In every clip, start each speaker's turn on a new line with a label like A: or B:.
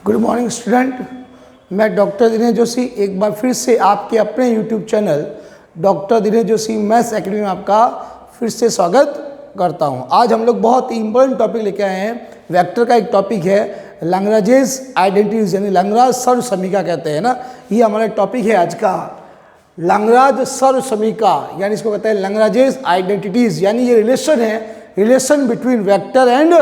A: Good morning student, मैं doctor Dinesh Joshi एक बार फिर से आपके अपने YouTube channel doctor Dinesh Joshi maths academy में आपका फिर से स्वागत करता हूं। आज हम लोग बहुत ही इंपॉर्टेंट टॉपिक लेके आए हैं। वेक्टर का एक टॉपिक है लैग्रेंज आइडेंटिटीज, यानी लैग्रेंज सर्व समीकरण कहते हैं ना। ये हमारा टॉपिक है आज का, लैग्रेंज सर्व समीकरण, यानी इसको कहते हैं लैग्रेंज आइडेंटिटीज। यानी ये रिलेशन है, relation between vector and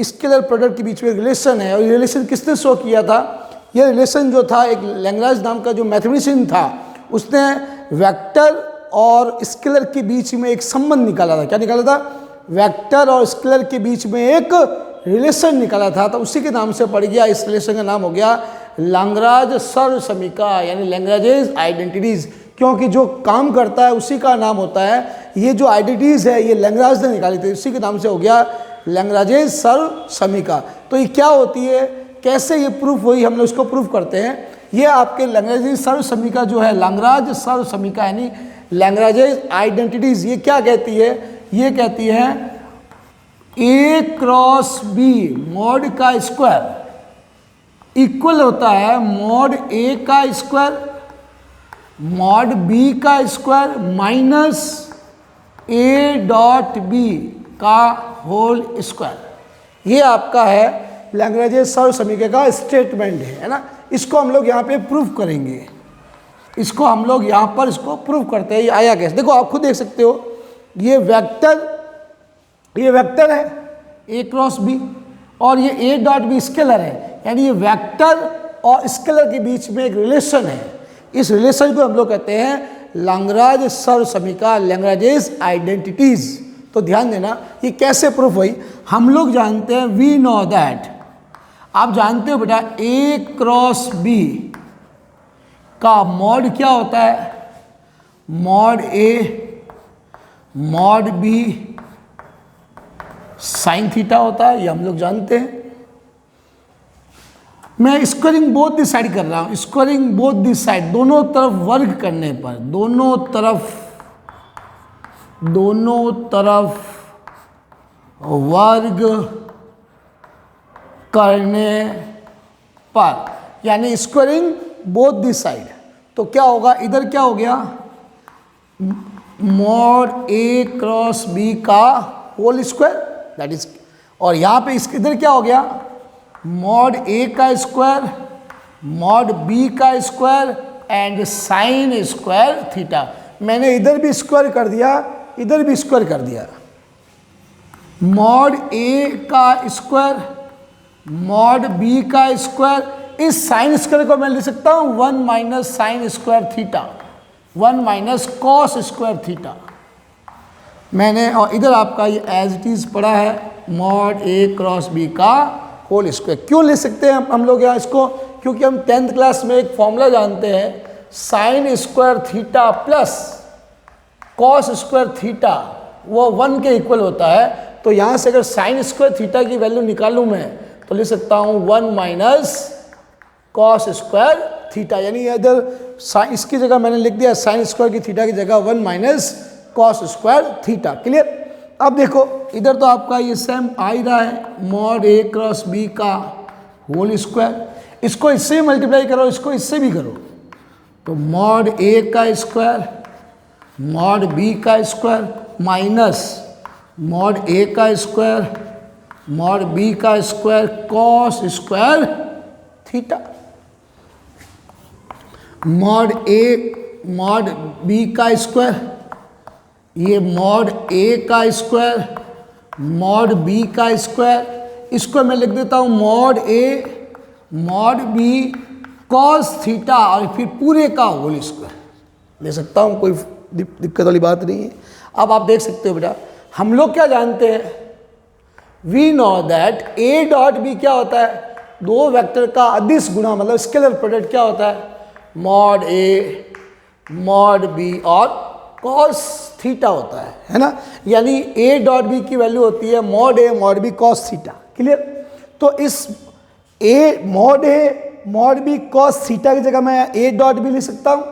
A: scalar product के बीच में रिलेशन है। और ये रिलेशन किसने शो किया था? ये रिलेशन जो था, एक लैग्रेंज नाम का जो मैथमेटिशियन था, उसने वेक्टर और स्केलर के बीच में एक संबंध निकाला था। क्या निकाला था? वेक्टर और स्केलर के बीच में एक रिलेशन निकाला था, तो उसी के नाम से पड़ गया। इस रिलेशन का नाम हो गया लैग्रेंज सर्व समीकरण, यानी लैग्रेंज आइडेंटिटीज। क्योंकि जो काम करता है उसी का नाम होता है। ये जो आइडेंटिटीज है ये लैग्रेंज ने निकाली थी, उसी के नाम से हो गया लैग्रेंज सर्व समीकरण। तो ये क्या होती है, कैसे ये प्रूफ हुई, हम लोग इसको प्रूफ करते हैं। ये आपके लैग्रेंज सर्व समीकरण जो है, लैग्रेंज सर्व समीकरण यानी लैग्रेंज आइडेंटिटीज, ये क्या कहती है? ये कहती है A क्रॉस B मॉड का स्क्वायर इक्वल होता है मॉड A का स्क्वायर मॉड B का square minus A dot B का होल स्क्वायर। ये आपका है लैग्रेंज सर्व समीकरण का स्टेटमेंट है ना। इसको हम लोग यहाँ पे प्रूफ करेंगे, इसको हम लोग यहाँ पर इसको प्रूफ करते हैं। ये आया कैसे? देखो, आप खुद देख सकते हो, ये वेक्टर है A क्रॉस B, और ये A डॉट B स्केलर है, यानी ये वेक्टर और स्केलर के बीच में एक रिलेशन है। इस रिलेशन को हम लोग कहते हैं लैग्रेंज सर्व समीकरण, लैग्रेंज आइडेंटिटीज। तो ध्यान देना, ये कैसे प्रूफ हुई। हम लोग जानते हैं, वी नो दैट, आप जानते हो बेटा, A क्रॉस B का मॉड क्या होता है? Mod A mod B sine theta होता है, ये हम लोग जानते हैं। मैं स्क्वायरिंग बोथ दिस साइड कर रहा हूं, स्क्वायरिंग बोथ दिस साइड, दोनों तरफ वर्ग करने पर, दोनों तरफ वर्ग करने पर, यानी स्क्वायरिंग बोथ दिस साइड, तो क्या होगा? इधर क्या हो गया? मॉड A क्रॉस B का होल स्क्वायर, दैट इज, और यहाँ पे इधर क्या हो गया? मॉड A का स्क्वायर मॉड B का square and sine square theta. मैंने इधर भी स्क्वायर कर दिया, इधर भी स्क्वायर कर दिया। मॉड A का स्क्वायर मॉड B का स्क्वायर, इस साइन स्क्वायर को मैं लिख सकता हूँ 1 minus sine square theta, 1 minus cos square theta मैंने। और इधर आपका ये एज इट इज पड़ा है मॉड A क्रॉस B का होल स्क्वायर। क्यों ले सकते हैं हम लोग यहाँ इसको? क्योंकि हम 10th क्लास में एक फॉर्मूला जानते हैं, sine square theta plus cos square theta वो 1 के इक्वल होता है। तो यहाँ से अगर साइन स्क्वायर थीटा की वैल्यू निकालूँ मैं, तो लिख सकता हूँ 1 माइनस कॉस स्क्वायर थीटा, यानी इधर इसकी जगह मैंने लिख दिया साइन स्क्वायर की थीटा की जगह 1 minus cos square theta. Clear? अब देखो, इधर तो आपका ये सेम आ ही रहा है, मॉड A क्रॉस B का होल स्क्वायर। इसको इससे मल्टीप्लाई करो, इसको इससे भी करो, तो मॉड A का स्क्वायर मॉड B का स्क्वायर माइनस मॉड A का स्क्वायर मॉड B का square cos square theta. Mod A mod B का स्क्वायर, ये मॉड A का स्क्वायर मॉड B का स्क्वायर, इसको मैं लिख देता हूँ mod A mod B cos theta, और फिर पूरे का होल स्क्वायर ले सकता हूँ, कोई दिक्कत वाली बात नहीं है। अब आप देख सकते हो बेटा, हम लोग क्या जानते हैं, we know that A dot B क्या होता है? दो वेक्टर का अदिश गुणा, मतलब स्केलर प्रोडक्ट क्या होता है? मॉड A मॉड B और कॉस थीटा होता है ना। यानी A डॉट B की वैल्यू होती है mod A mod B cos theta. Clear? तो इस mod A mod B cos theta की जगह मैं A डॉट B लिख सकता हूँ,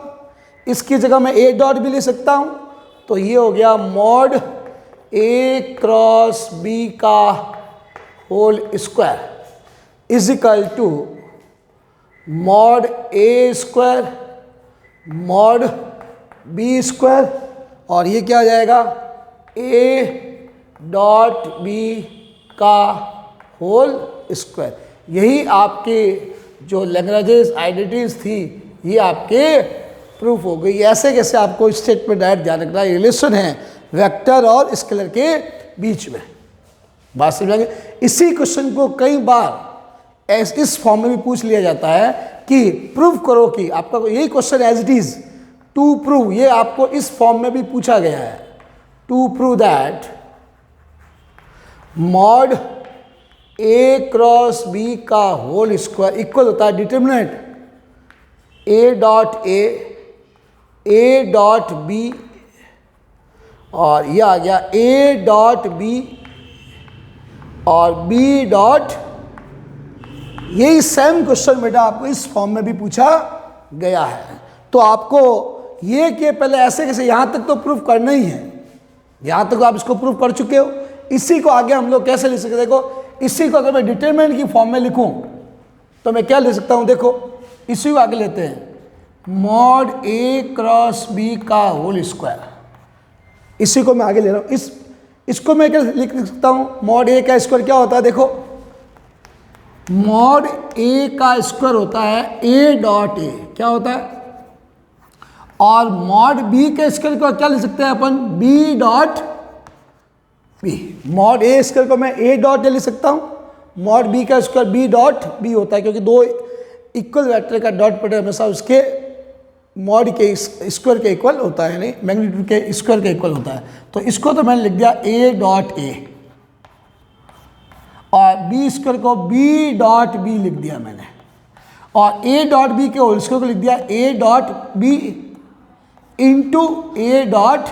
A: इसकी जगह मैं A डॉट B लिख सकता हूँ। तो ये हो गया मॉड A क्रॉस B का whole square is equal to mod A square mod B square, और ये क्या आ जाएगा ए डॉट बी का होल स्क्वायर। यही आपके जो लैग्रेंज आइडेंटिटीज थी ये आपके प्रूफ हो गई। ऐसे कैसे आपको स्टेटमेंट डायरेक्ट ध्यान रखना, रिलेशन है वेक्टर और स्केलर के बीच में। बात समझाएंगे। इसी क्वेश्चन को कई बार इस फॉर्म में भी पूछ लिया जाता है कि प्रूव करो कि आपका यही question as it is to prove, ये आपको इस फॉर्म में भी पूछा गया है। To prove that mod A cross B का होल स्क्वायर इक्वल होता है डिटर्मिनेंट ए डॉट बी, और यह आ गया ए डॉट बी और बी डॉट, यही सेम क्वेश्चन बेटा आपको इस फॉर्म में भी पूछा गया है। तो आपको ये कि पहले ऐसे कैसे, यहाँ तक तो प्रूफ करना ही है, यहाँ तक आप इसको प्रूफ कर चुके हो। इसी को आगे हम लोग कैसे लिख सकते हैं, देखो इसी को अगर मैं डिटरमिनेंट की फॉर्म में लिखूं तो मैं क्या लिख सकता हूँ, देखो इसी को आगे लेते हैं, मॉड ए क्रॉस बी का होल स्क्वायर। इसी को मैं आगे ले रहा हूँ, इसको मैं क्या लिख सकता हूँ, मॉड ए का स्क्वायर क्या होता है, देखो मॉड ए का स्क्वायर होता है ए डॉट ए, क्या होता है, और मॉड बी के स्क्वायर को क्या लिख सकते हैं अपन, B dot B. Mod A square को मैं ए डॉट ए लिख सकता हूँ, मॉड बी का स्क्वायर बी डॉट बी होता है, क्योंकि दो इक्वल वेक्टर का डॉट प्रोडक्ट हमेशा उसके मॉड के स्क्वायर के इक्वल होता है, यानी मैग्नीट्यूड के स्क्वायर के इक्वल होता है। तो इसको तो मैंने लिख दिया ए डॉट ए, और बी स्क्वायर को बी डॉट बी लिख दिया मैंने, और ए डॉट बी के होल स्क्वायर को लिख दिया A dot B into A dot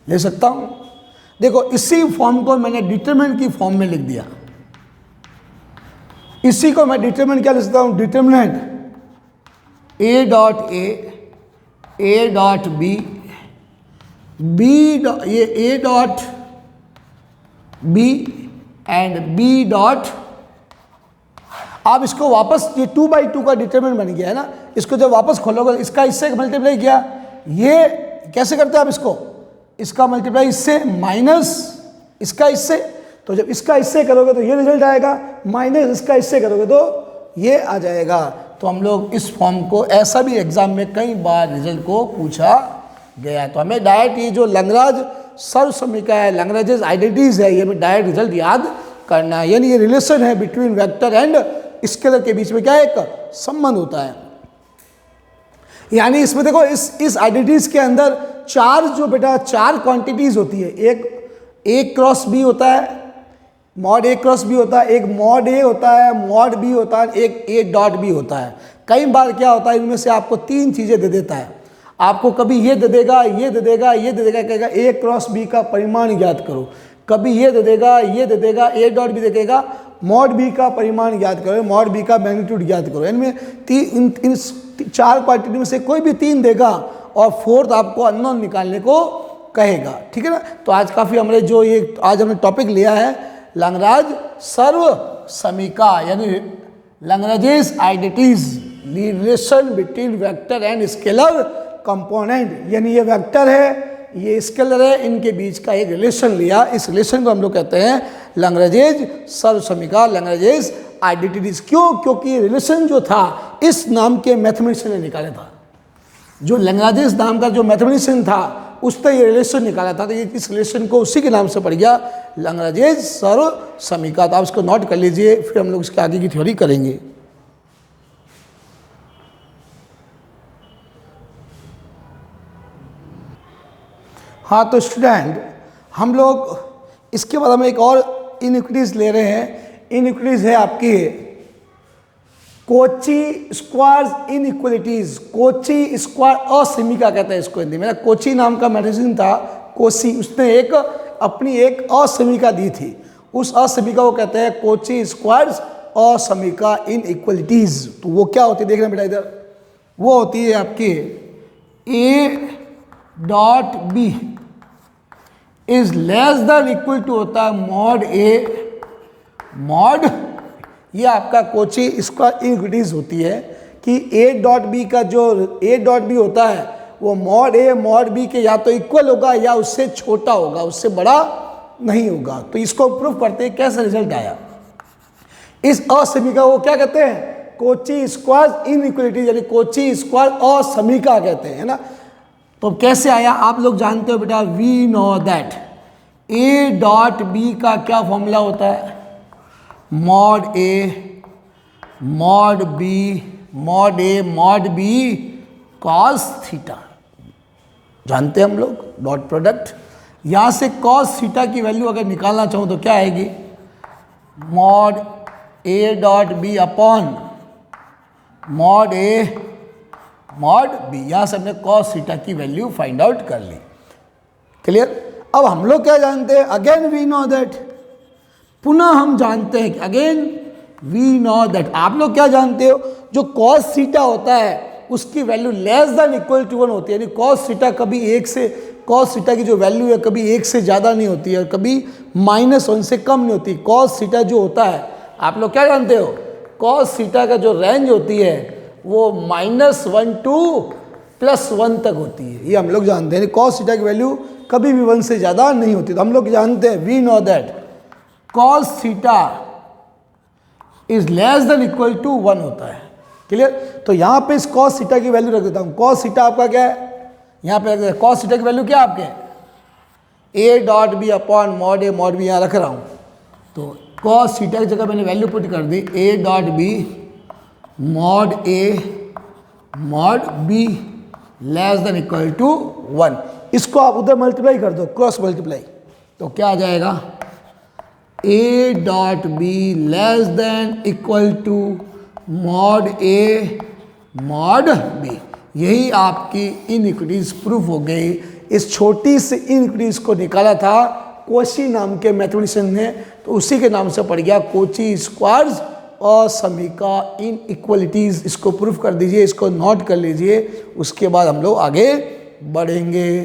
A: ले सकता हूं। देखो इसी फॉर्म को मैंने डिटरमिनेंट की फॉर्म में लिख दिया। इसी को मैं डिटरमिनेंट क्या लिख सकता हूं, determinant A dot A dot B, B ये A dot B and B dot, आप इसको वापस, ये 2/2 का डिटरमिनेंट बन गया है ना, इसको जब वापस खोलोगे इसका इससे मल्टीप्लाई किया, ये कैसे करते हैं आप इसको, इसका मल्टीप्लाई इससे माइनस इसका इससे, तो जब इसका इससे करोगे तो ये रिजल्ट आएगा, माइनस इसका इससे करोगे तो ये आ जाएगा। तो हम लोग इस फॉर्म को, ऐसा भी एग्जाम में कई बार रिजल्ट को पूछा गया, तो हमें डायरेक्ट ये जो लैग्रेंज सर्व समीकरण है, लैग्रेंज आइडेंटिटीज है, ये हमें डायरेक्ट रिजल्ट याद करना है। यानी ये रिलेशन है बिटवीन वेक्टर एंड स्केलर के बीच में क्या एक संबंध होता है। यानी इसमें देखो इस आइडेंटिटीज के अंदर चार जो बेटा चार क्वांटिटीज होती है, एक ए क्रॉस बी होता है, मॉड ए क्रॉस बी होता है, एक मॉड ए होता है, मॉड बी होता है, एक ए डॉट बी होता है। कई बार क्या होता है, इनमें से आपको तीन चीज़ें दे देता है, आपको कभी ये दे देगा, ये दे देगा, ये दे देगा, कहेगा ए क्रॉस बी का परिमाण ज्ञात करो, कभी ये दे देगा, ये दे देगा, ए डॉट बी देगा, मॉड बी का परिमाण ज्ञात करो, मॉड बी का मैग्नीट्यूड ज्ञात करो। इनमें इन चार क्वांटिटी में से कोई भी तीन देगा और फोर्थ आपको अननोन निकालने को कहेगा, ठीक है ना। तो आज काफ़ी हमने जो ये आज हमने टॉपिक लिया है लैग्रेंज सर्व समीकरण, यानी Lagrange identities, relation between vector and scalar component, यानी ये वेक्टर है ये स्केलर है, इनके बीच का एक रिलेशन लिया, इस रिलेशन को हम लोग कहते हैं लैग्रेंज सर्व समीकरण, लैग्रेंज आइडेंटिटीज। क्यों? क्योंकि रिलेशन जो था इस नाम के मैथमेटिशियन ने निकाला था, जो लैग्रेंज नाम का जो मैथमेटिशियन था उसने ये रिलेशन निकाला था, तो ये इस रिलेशन को उसी के नाम से पड़ गया लैग्रेंज सर्व समीकरण। तो आप इसको नोट कर लीजिए, फिर हम लोग इसके आगे की थ्योरी करेंगे। हाँ तो स्टूडेंट, हम लोग इसके बाद हम एक और इनइक्विटीज ले रहे हैं। इनइक्विटीज है आपकी Cauchy square inequalities, Cauchy square असमीका कहते हैं इसको हिंदी में। कोची नाम का मैथमेटिशियन था कोची, उसने एक अपनी एक असमीका दी थी, उस असमीका को कहते हैं कोची स्क्वायर असमीका इनइक्वलिटीज। तो वो क्या होती है देखना बेटा इधर, वो होती है आपकी A dot B is less than equal to होता है मॉड ए मॉड, ये आपका कोची स्क्वायर इनइक्वालिटीज होती है कि ए डॉट बी का जो ए डॉट बी होता है वो मॉड ए मॉड बी के या तो इक्वल होगा या उससे छोटा होगा, उससे बड़ा नहीं होगा। तो इसको प्रूफ करते हैं, कैसा रिजल्ट आया। इस असमीका को क्या कहते हैं, कोची स्क्वायर इनइक्वालिटी, यानी कोची स्क्वायर असमीका कहते हैं, है ना। तो कैसे आया आप लोग जानते हो बेटा, we know that A dot B का क्या फॉर्मूला होता है, mod A mod B cos theta, जानते हैं हम लोग डॉट प्रोडक्ट। यहाँ से कॉस थीटा की वैल्यू अगर निकालना चाहूँ तो क्या आएगी, mod A dot B upon mod A mod B. यहाँ से हमने कॉस थीटा की वैल्यू फाइंड आउट कर ली। क्लियर। अब हम लोग क्या जानते हैं, अगेन वी नो दैट, पुनः हम जानते हैं कि अगेन वी नो दैट, आप लोग क्या जानते हो, जो कॉस थीटा होता है उसकी value less than equal to 1 होती है, यानी कॉस थीटा कभी एक से, कॉस थीटा की जो वैल्यू है कभी 1 से ज़्यादा नहीं होती है और कभी -1 से कम नहीं होती। कॉस थीटा जो होता है, आप लोग क्या जानते हो, कॉस थीटा का जो रेंज होती है वो -1 टू +1 तक होती है, ये हम लोग जानते हैं। कॉस थीटा की वैल्यू कभी भी 1 से ज़्यादा नहीं होती। तो हम लोग जानते हैं, we know that cos theta is less than equal to 1 होता है। क्लियर। तो यहाँ पे इस कॉस थीटा की वैल्यू रख देता हूँ। कॉस थीटा आपका क्या है, यहाँ पे रख देता हूँ, कॉस थीटा की वैल्यू क्या आपके, A dot B upon mod A mod B यहाँ रख रहा हूँ। तो कॉस थीटा की जगह मैंने वैल्यू पुट कर दी, A dot B mod A mod B less than equal to 1। इसको आप उधर मल्टीप्लाई कर दो, क्रॉस मल्टीप्लाई, तो क्या आ जाएगा, A dot B less than equal to mod A mod B. यही आपकी इनइक्वालिटीज प्रूफ हो गई। इस छोटी सी इनइक्वालिटीज को निकाला था कोची नाम के मैथमेटिशियन ने, तो उसी के नाम से पड़ गया कोची स्क्वायर्स और समीका इनइक्वालिटीज। इसको प्रूफ कर दीजिए, इसको नोट कर लीजिए, उसके बाद हम लोग आगे बढ़ेंगे।